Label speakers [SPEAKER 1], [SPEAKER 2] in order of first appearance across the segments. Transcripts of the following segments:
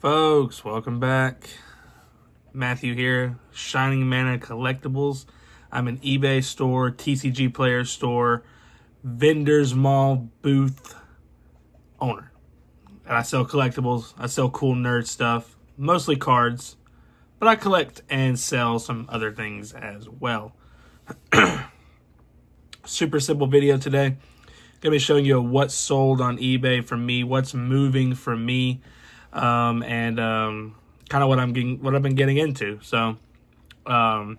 [SPEAKER 1] Folks, welcome back. Matthew here, Shining Mana Collectibles. I'm an eBay store, TCG player store, vendors mall booth owner. And I sell collectibles. I sell cool nerd stuff, mostly cards, but I collect and sell some other things as well. Super simple video today. Gonna be showing you what's sold on eBay for me, what's moving for me, and kind of what I've been getting into. So, to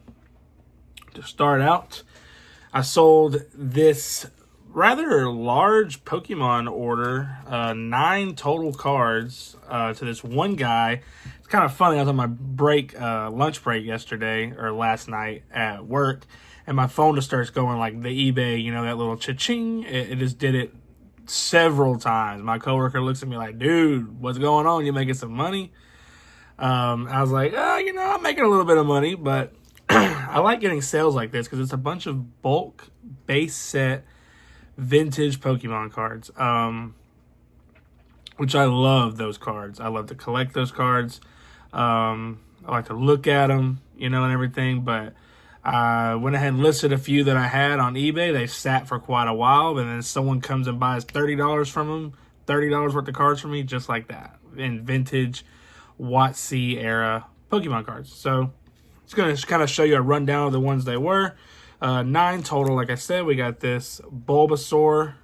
[SPEAKER 1] start out, I sold this rather large Pokemon order, 9 total cards, to this one guy. It's kind of funny. I was on my lunch break yesterday or last night at work, and my phone just starts going like the eBay, that little cha-ching. It just did it several times. My coworker looks at me like, dude, what's going on? You making some money? I was like, I'm making a little bit of money, but I like getting sales like this because it's a bunch of bulk base set vintage Pokemon cards, which I love those cards. I love to collect those cards. I like to look at them, and everything, but I went ahead and listed a few that I had on eBay. They sat for quite a while, and then someone comes and buys $30 from them, $30 worth of cards from me, just like that, in vintage WotC era Pokemon cards. So it's going to kind of show you a rundown of the ones they were. 9 total, like I said. We got this Bulbasaur,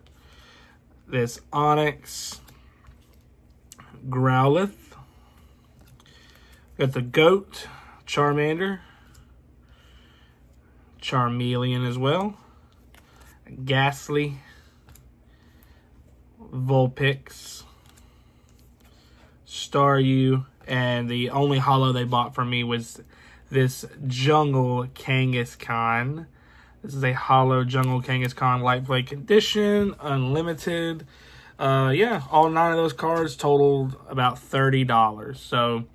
[SPEAKER 1] this Onyx, Growlithe, got the Goat, Charmander, Charmeleon as well, Ghastly, Vulpix, Staryu, and the only holo they bought from me was this Jungle Kangaskhan. This is a holo Jungle Kangaskhan light play condition, unlimited. All 9 of those cards totaled about $30. So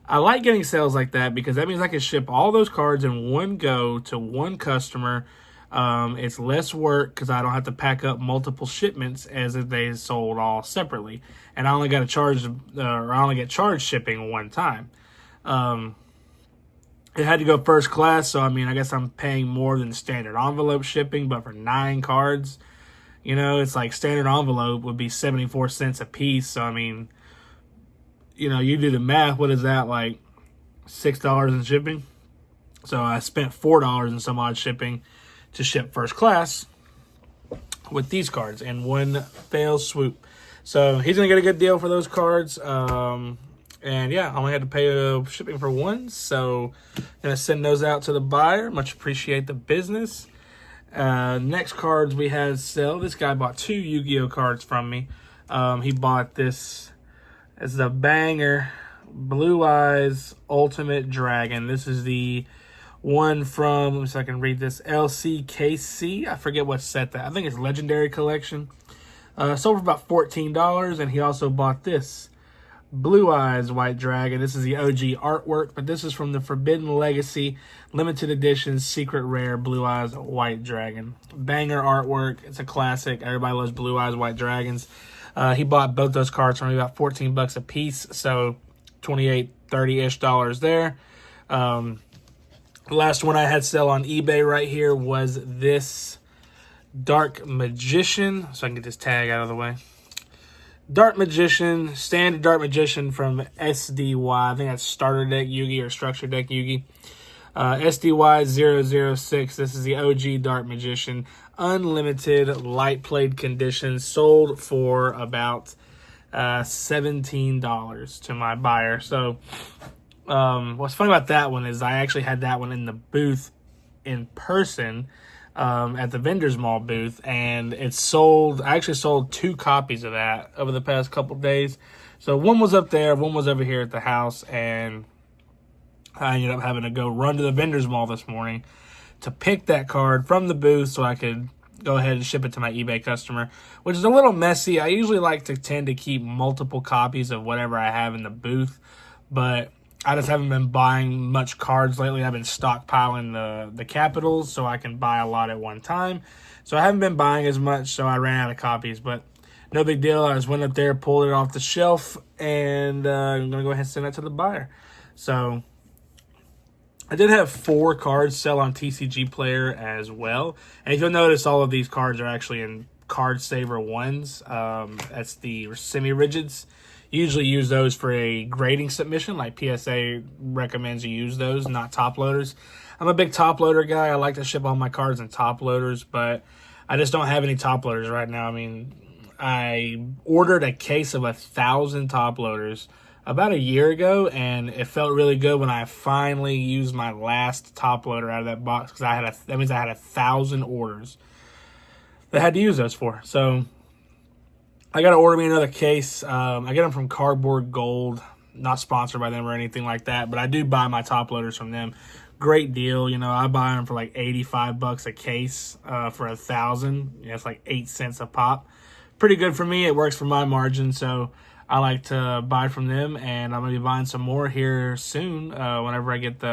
[SPEAKER 1] I like getting sales like that because that means I can ship all those cards in one go to one customer. It's less work because I don't have to pack up multiple shipments as if they sold all separately, and I only got to charge, I only get charged shipping one time. It had to go first class, so I guess I'm paying more than standard envelope shipping. But for 9 cards, it's like standard envelope would be 74 cents a piece. So you do the math. What is that, like $6 in shipping? So I spent $4 in some odd shipping to ship first class with these cards in one fell swoop. So he's going to get a good deal for those cards. And I only had to pay shipping for one. So I'm going to send those out to the buyer. Much appreciate the business. Next cards we had sell. This guy bought 2 Yu-Gi-Oh cards from me. He bought this. It's the banger Blue Eyes Ultimate Dragon. This is the one from, let me see if I can read this, LCKC. I forget what set that. I think it's Legendary Collection. Sold for about $14, and he also bought this Blue Eyes White Dragon. This is the OG artwork, but this is from the Forbidden Legacy limited edition secret rare Blue Eyes White Dragon. Banger artwork. It's a classic. Everybody loves Blue Eyes White Dragons. He bought both those cards for me about $14 a piece, so $28, $30-ish there. The last one I had sell on eBay right here was this Dark Magician, so I can get this tag out of the way. Dark Magician, standard Dark Magician from SDY. I think that's Starter Deck Yugi or Structure Deck Yugi. SDY006. This is the OG Dark Magician. Unlimited light played condition. Sold for about $17 to my buyer. So what's funny about that one is I actually had that one in the booth in person at the vendors mall booth, and it sold. I actually sold 2 copies of that over the past couple days. So one was up there, one was over here at the house, and I ended up having to go run to the vendors mall this morning to pick that card from the booth so I could go ahead and ship it to my eBay customer, which is a little messy. I usually like to tend to keep multiple copies of whatever I have in the booth, but I just haven't been buying much cards lately. I've been stockpiling the capitals so I can buy a lot at one time. So I haven't been buying as much, so I ran out of copies. But no big deal. I just went up there, pulled it off the shelf, and I'm going to go ahead and send that to the buyer. So I did have 4 cards sell on TCG Player as well. And if you'll notice, all of these cards are actually in Card Saver 1s. That's the semi-rigids. Usually use those for a grading submission, like PSA recommends you use those, not top loaders. I'm a big top loader guy. I like to ship all my cards in top loaders, but I just don't have any top loaders right now. I mean, I ordered a case of 1,000 top loaders about a year ago, and it felt really good when I finally used my last top loader out of that box, because that means I had 1,000 orders that I had to use those for. So I got to order me another case. I get them from Cardboard Gold, not sponsored by them or anything like that, but I do buy my top loaders from them. Great deal. You know, I buy them for like $85 a case for 1,000. You know, it's like 8 cents a pop. Pretty good for me. It works for my margin, so I like to buy from them, and I'm going to be buying some more here soon. Whenever I get the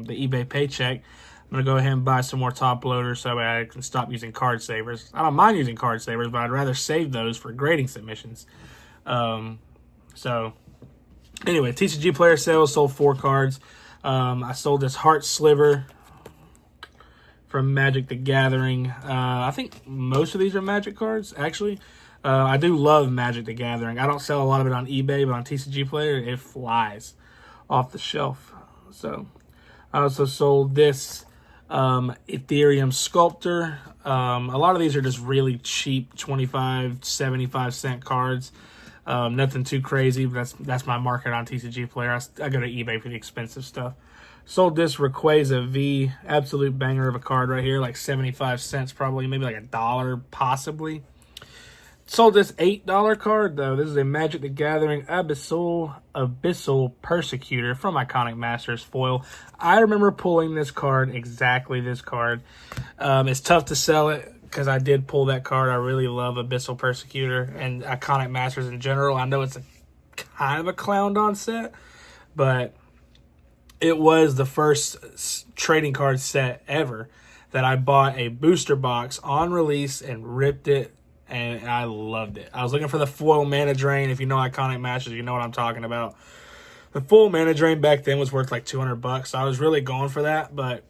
[SPEAKER 1] eBay paycheck, I'm going to go ahead and buy some more top loaders so I can stop using card savers. I don't mind using card savers, but I'd rather save those for grading submissions. So anyway, TCG Player sales, sold 4 cards. I sold this Heart Sliver from Magic the Gathering. I think most of these are Magic cards, actually. I do love Magic the Gathering. I don't sell a lot of it on eBay, but on TCG Player, it flies off the shelf. So I also sold this Ethereum Sculptor. A lot of these are just really cheap, 25, 75 cent cards. Nothing too crazy, but that's my market on TCG Player. I go to eBay for the expensive stuff. Sold this Rayquaza V, absolute banger of a card right here, like 75 cents probably, maybe like $1 possibly. Sold this $8 card, though. This is a Magic the Gathering Abyssal Persecutor from Iconic Masters foil. I remember pulling this card, exactly this card. It's tough to sell it because I did pull that card. I really love Abyssal Persecutor and Iconic Masters in general. I know it's a kind of a clowned on set, but it was the first trading card set ever that I bought a booster box on release and ripped it, and I loved it. I was looking for the foil Mana Drain. If you know Iconic Masters, you know what I'm talking about. The full Mana Drain back then was worth like $200, so I was really going for that, but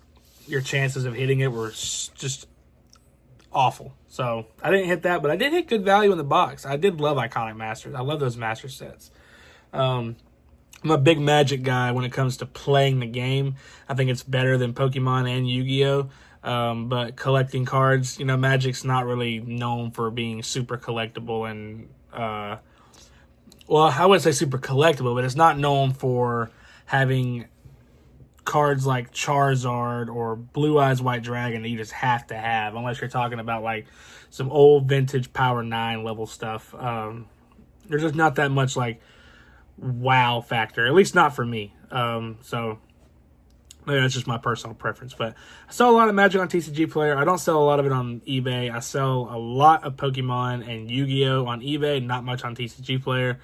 [SPEAKER 1] your chances of hitting it were just awful. So I didn't hit that, but I did hit good value in the box. I did love Iconic Masters. I love those Master sets. I'm a big Magic guy when it comes to playing the game. I think it's better than Pokemon and Yu-Gi-Oh! But collecting cards, you know, Magic's not really known for being super collectible and, well, I wouldn't say super collectible, but it's not known for having cards like Charizard or Blue Eyes White Dragon that you just have to have, unless you're talking about like some old vintage Power 9 level stuff. There's just not that much like wow factor, at least not for me. So maybe that's just my personal preference, but I sell a lot of Magic on TCG Player. I don't sell a lot of it on eBay. I sell a lot of Pokemon and Yu-Gi-Oh on eBay, not much on TCG Player.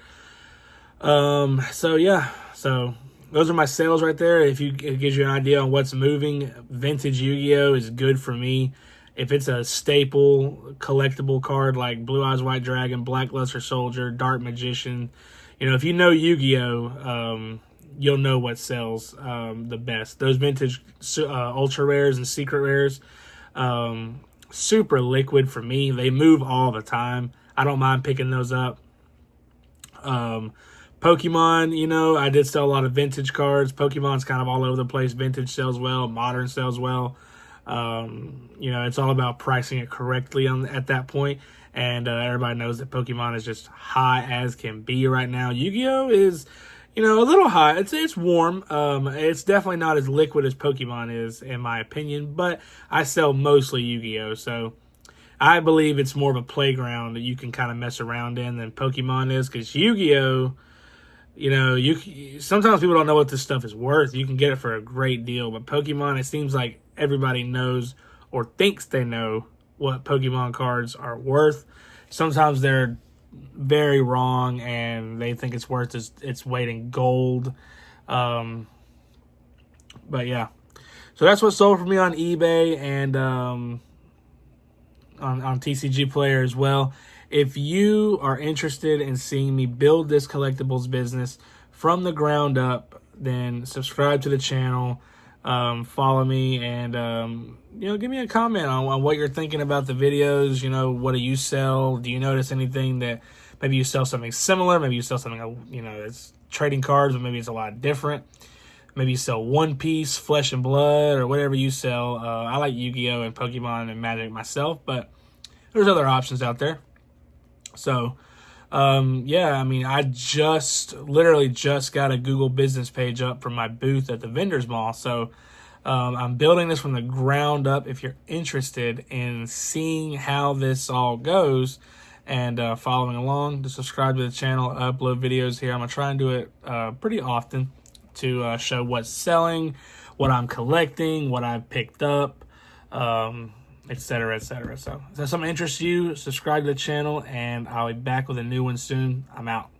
[SPEAKER 1] So yeah, so those are my sales right there. If it gives you an idea on what's moving, vintage Yu-Gi-Oh is good for me. If it's a staple collectible card like Blue Eyes White Dragon, Blackluster Soldier, Dark Magician, you know, if you know Yu-Gi-Oh, you'll know what sells the best. Those vintage ultra rares and secret rares, super liquid for me. They move all the time. I don't mind picking those up. Pokemon, you know, I did sell a lot of vintage cards. Pokemon's kind of all over the place. Vintage sells well. Modern sells well. You know, it's all about pricing it correctly at that point. And everybody knows that Pokemon is just high as can be right now. Yu-Gi-Oh is, you know, a little high. It's warm. It's definitely not as liquid as Pokemon is, in my opinion. But I sell mostly Yu-Gi-Oh, so I believe it's more of a playground that you can kind of mess around in than Pokemon is. Because Yu-Gi-Oh, you know, sometimes people don't know what this stuff is worth. You can get it for a great deal. But Pokemon, it seems like everybody knows or thinks they know what Pokemon cards are worth. Sometimes they're very wrong and they think it's worth its weight in gold. But yeah. So that's what sold for me on eBay and on TCG Player as well. if you are interested in seeing me build this collectibles business from the ground up, then subscribe to the channel, follow me, and give me a comment on what you're thinking about the videos. What do you sell? Do you notice anything that maybe you sell something similar? Maybe you sell something that's trading cards, but maybe it's a lot different. Maybe you sell One Piece, Flesh and Blood, or whatever you sell. I like Yu-Gi-Oh! And Pokemon and Magic myself, but there's other options out there. So, yeah, I mean, I literally just got a Google business page up for my booth at the Vendors Mall. So, I'm building this from the ground up. If you're interested in seeing how this all goes and following along, just subscribe to the channel. I upload videos here. I'm going to try and do it pretty often to show what's selling, what I'm collecting, what I've picked up, etc., etc. So if that something interests you, subscribe to the channel, and I'll be back with a new one soon. I'm out.